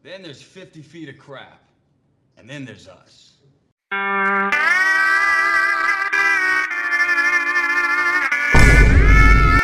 Then there's 50 feet of crap. And then there's us. Oh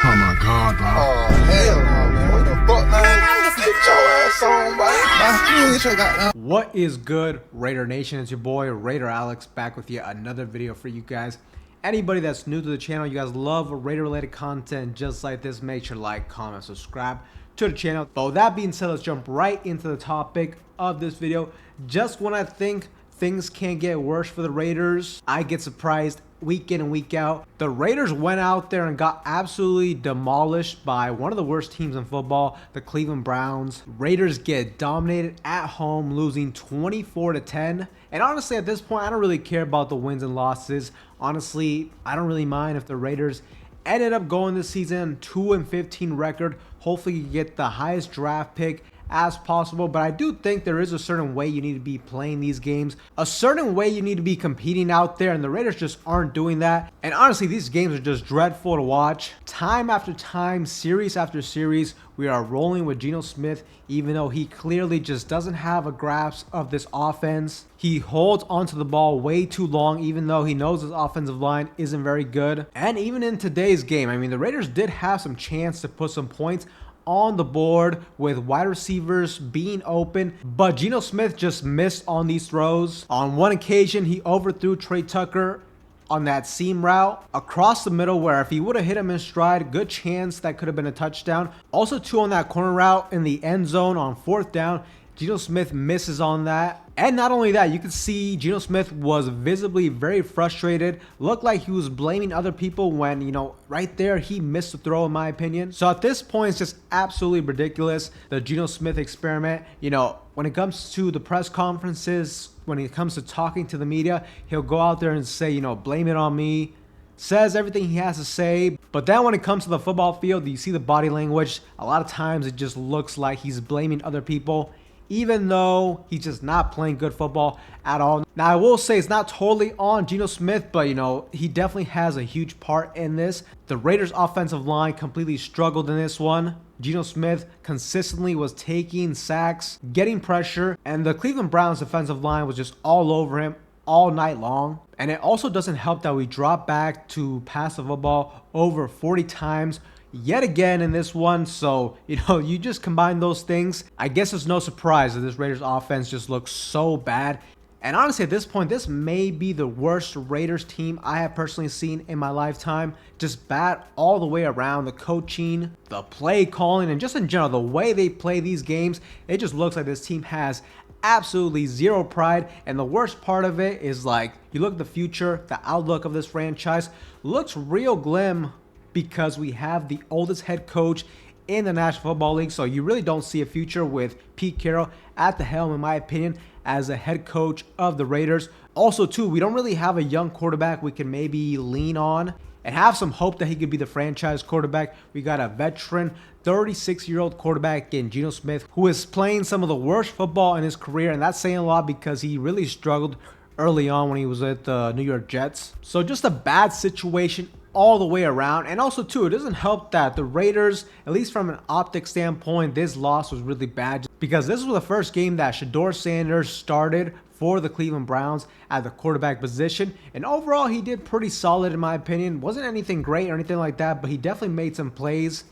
my God, bro. Oh, hell no, man. What the fuck, man? Get your ass on, boy. You should got What is good, Raider Nation? It's your boy Raider Alex back with yet another video for you guys. Anybody that's new to the channel, you guys love Raider related content just like this, make sure to like, comment, subscribe to the channel. But with that being said, let's jump right into the topic of this video. Just when I think things can't get worse for the Raiders, I get surprised week in and week out. The Raiders went out there and got absolutely demolished by one of the worst teams in football, the Cleveland Browns. Raiders get dominated at home, losing 24-10. And honestly, at this point, I don't really care about the wins and losses. Honestly, I don't really mind if the Raiders ended up going this season 2-15 record. Hopefully you get the highest draft pick as possible, but I do think there is a certain way you need to be playing these games, a certain way you need to be competing out there, and the Raiders just aren't doing that. And honestly, these games are just dreadful to watch. Time after time, series after series, we are rolling with Geno Smith, even though he clearly just doesn't have a grasp of this offense. He holds onto the ball way too long, even though he knows his offensive line isn't very good. And even in today's game, I mean, the Raiders did have some chance to put some points on the board with wide receivers being open, but Geno Smith just missed on these throws. On one occasion, he overthrew Trey Tucker on that seam route across the middle, where if he would have hit him in stride, good chance that could have been a touchdown. Also, too, on that corner route in the end zone on 4th down, Geno Smith misses on that. And not only that, you can see Geno Smith was visibly very frustrated. Looked like he was blaming other people when, you know, right there he missed the throw in my opinion. So at this point, it's just absolutely ridiculous, the Geno Smith experiment. You know, when it comes to the press conferences, when it comes to talking to the media, he'll go out there and say, you know, blame it on me. Says everything he has to say, but then when it comes to the football field, you see the body language. A lot of times it just looks like he's blaming other people, even though he's just not playing good football at all. Now, I will say it's not totally on Geno Smith, but, you know, he definitely has a huge part in this. The Raiders' offensive line completely struggled in this one. Geno Smith consistently was taking sacks, getting pressure, and the Cleveland Browns' defensive line was just all over him all night long. And it also doesn't help that we drop back to pass the football over 40 times yet again in this one. So, you know, you just combine those things. I guess it's no surprise that this Raiders offense just looks so bad. And honestly, at this point, this may be the worst Raiders team I have personally seen in my lifetime. Just bad all the way around. The coaching, the play calling, and just in general, the way they play these games, it just looks like this team has absolutely zero pride. And the worst part of it is, like, you look at the future, the outlook of this franchise looks real glim, because we have the oldest head coach in the National Football League. So you really don't see a future with Pete Carroll at the helm, in my opinion, as a head coach of the Raiders. Also, too, we don't really have a young quarterback we can maybe lean on and have some hope that he could be the franchise quarterback. We got a veteran 36-year-old quarterback in Geno Smith, who is playing some of the worst football in his career. And that's saying a lot because he really struggled early on when he was at the New York Jets. So just a bad situation all the way around. And also, too, it doesn't help that the Raiders, at least from an optic standpoint, this loss was really bad because this was the first game that Shedeur Sanders started for the Cleveland Browns at the quarterback position. And overall, he did pretty solid in my opinion. Wasn't anything great or anything like that, but he definitely made some plays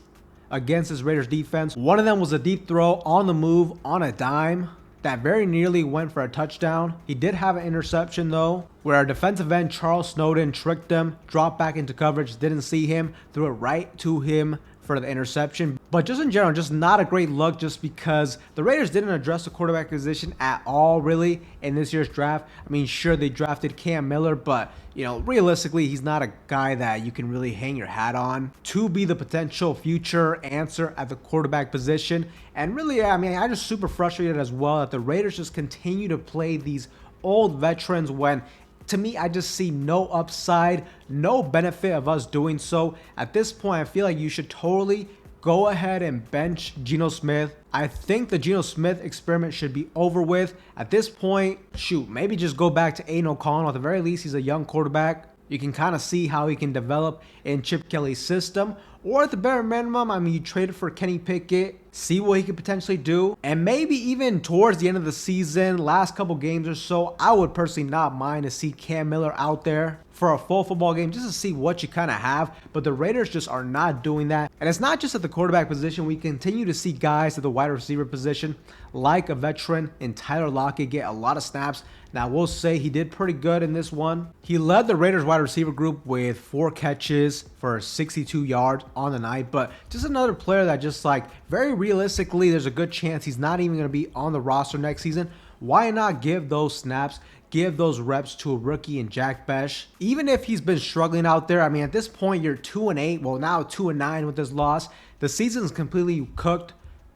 against his Raiders defense. One of them was a deep throw on the move on a dime that very nearly went for a touchdown. He did have an interception though, where our defensive end Charles Snowden tricked him, dropped back into coverage, didn't see him, threw it right to him for the interception. But just in general, just not a great look, just because the Raiders didn't address the quarterback position at all really in this year's draft. I mean, sure, they drafted Cam Miller, but, you know, realistically, he's not a guy that you can really hang your hat on to be the potential future answer at the quarterback position. And really, I mean, I'm just super frustrated as well that the Raiders just continue to play these old veterans when, to me, I just see no upside, no benefit of us doing so. At this point, I feel like you should totally go ahead and bench Geno Smith. I think the Geno Smith experiment should be over with. At this point, shoot, maybe just go back to Aiden O'Connell. At the very least, he's a young quarterback. You can kind of see how he can develop in Chip Kelly's system. Or at the bare minimum, I mean, you traded for Kenny Pickett. see what he could potentially do, and maybe even towards the end of the season, last couple games or so, I would personally not mind to see Cam Miller out there for a full football game just to see what you kind of have. But the Raiders just are not doing that. And it's not just at the quarterback position. We continue to see guys at the wide receiver position like a veteran in Tyler Lockett get a lot of snaps. Now, we'll say he did pretty good in this one. He led the Raiders wide receiver group with 4 catches for 62 yards on the night. But just another player that just like very realistically, there's a good chance he's not even going to be on the roster next season. Why not give those snaps, give those reps to a rookie in Jack Besh? Even if he's been struggling out there, I mean, at this point, you're 2-8. Well, now 2-9 with this loss. The season's completely cooked.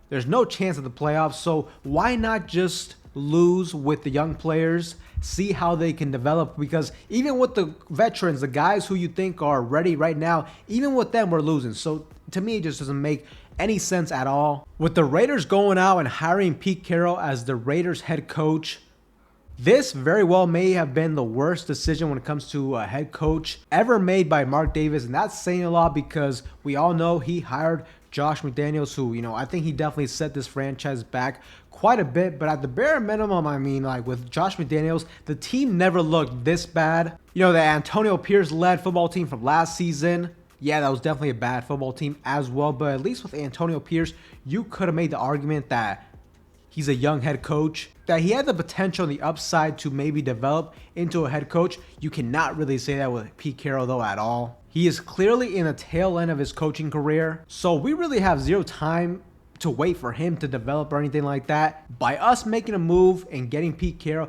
There's no chance of the playoffs. So why not just lose with the young players, see how they can develop? Because even with the veterans, the guys who you think are ready right now, even with them, we're losing. So to me, it just doesn't make any sense at all. With the Raiders going out and hiring Pete Carroll as the Raiders head coach, this very well may have been the worst decision when it comes to a head coach ever made by Mark Davis. And that's saying a lot because we all know he hired Josh McDaniels, who, you know, I think he definitely set this franchise back quite a bit. But at the bare minimum, I mean, like with Josh McDaniels, the team never looked this bad. You know, the Antonio Pierce-led football team from last season, yeah, that was definitely a bad football team as well. But at least with Antonio Pierce, you could have made the argument that he's a young head coach, that he had the potential and the upside to maybe develop into a head coach. You cannot really say that with Pete Carroll, though, at all. He is clearly in the tail end of his coaching career, so we really have zero time to wait for him to develop or anything like that. By us making a move and getting Pete Carroll,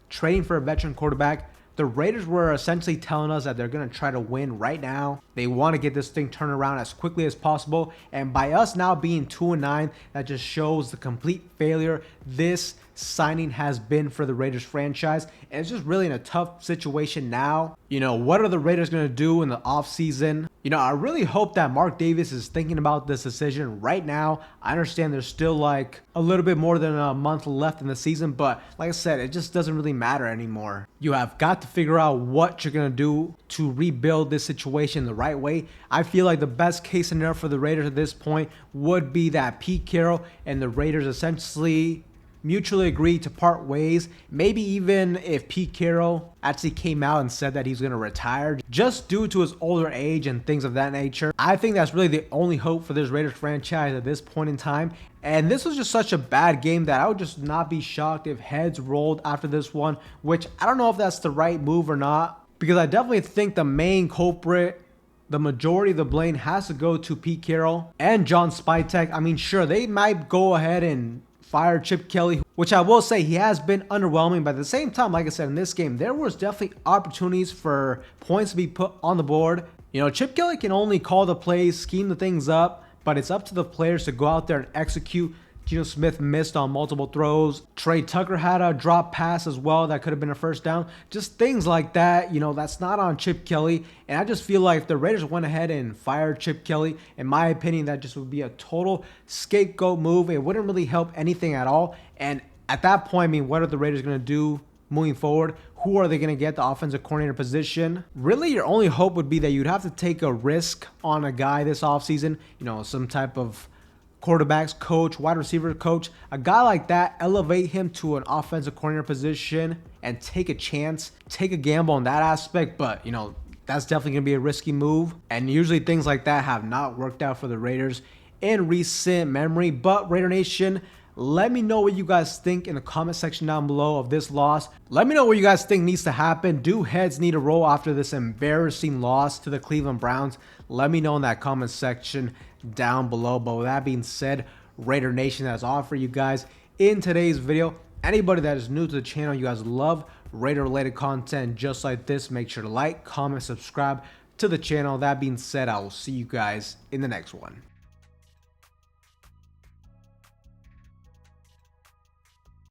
trading for a veteran quarterback, the Raiders were essentially telling us that they're going to try to win right now. They want to get this thing turned around as quickly as possible. And by us now being 2-9, that just shows the complete failure this signing has been for the Raiders franchise. And it's just really in a tough situation now. You know, what are the Raiders going to do in the offseason? You know, I really hope that Mark Davis is thinking about this decision right now. I understand there's still like a little bit more than a month left in the season, but like I said, it just doesn't really matter anymore. You have got to figure out what you're going to do to rebuild this situation the right way. I feel like the best case scenario for the Raiders at this point would be that Pete Carroll and the Raiders essentially mutually agree to part ways. Maybe even if Pete Carroll actually came out and said that he's going to retire just due to his older age and things of that nature. I think that's really the only hope for this Raiders franchise at this point in time. And this was just such a bad game that I would just not be shocked if heads rolled after this one, which I don't know if that's the right move or not, because I definitely think the main culprit, the majority of the blame has to go to Pete Carroll and John Spytek. I mean, sure, they might go ahead and fire Chip Kelly, which I will say he has been underwhelming. But at the same time, like I said, in this game, there was definitely opportunities for points to be put on the board. You know, Chip Kelly can only call the plays, scheme the things up, but it's up to the players to go out there and execute. Geno Smith missed on multiple throws. Trey Tucker had a drop pass as well that could have been a first down. Just things like that, you know, that's not on Chip Kelly. And I just feel like if the Raiders went ahead and fired Chip Kelly, in my opinion, that just would be a total scapegoat move. It wouldn't really help anything at all. And at that point, I mean, what are the Raiders going to do moving forward? Who are they going to get the offensive coordinator position? Really, your only hope would be that you'd have to take a risk on a guy this offseason, you know, some type of quarterbacks coach, wide receiver coach, a guy like that, elevate him to an offensive coordinator position and take a chance, take a gamble on that aspect. But, you know, that's definitely going to be a risky move. And usually things like that have not worked out for the Raiders in recent memory. But Raider Nation, let me know what you guys think in the comment section down below of this loss. Let me know what you guys think needs to happen. Do heads need to roll after this embarrassing loss to the Cleveland Browns? Let me know in that comment section down below. But with that being said, Raider Nation, that's all for you guys in today's video. Anybody that is new to the channel, you guys love Raider related content just like this, make sure to like, comment, subscribe to the channel. That being said, I will see you guys in the next one.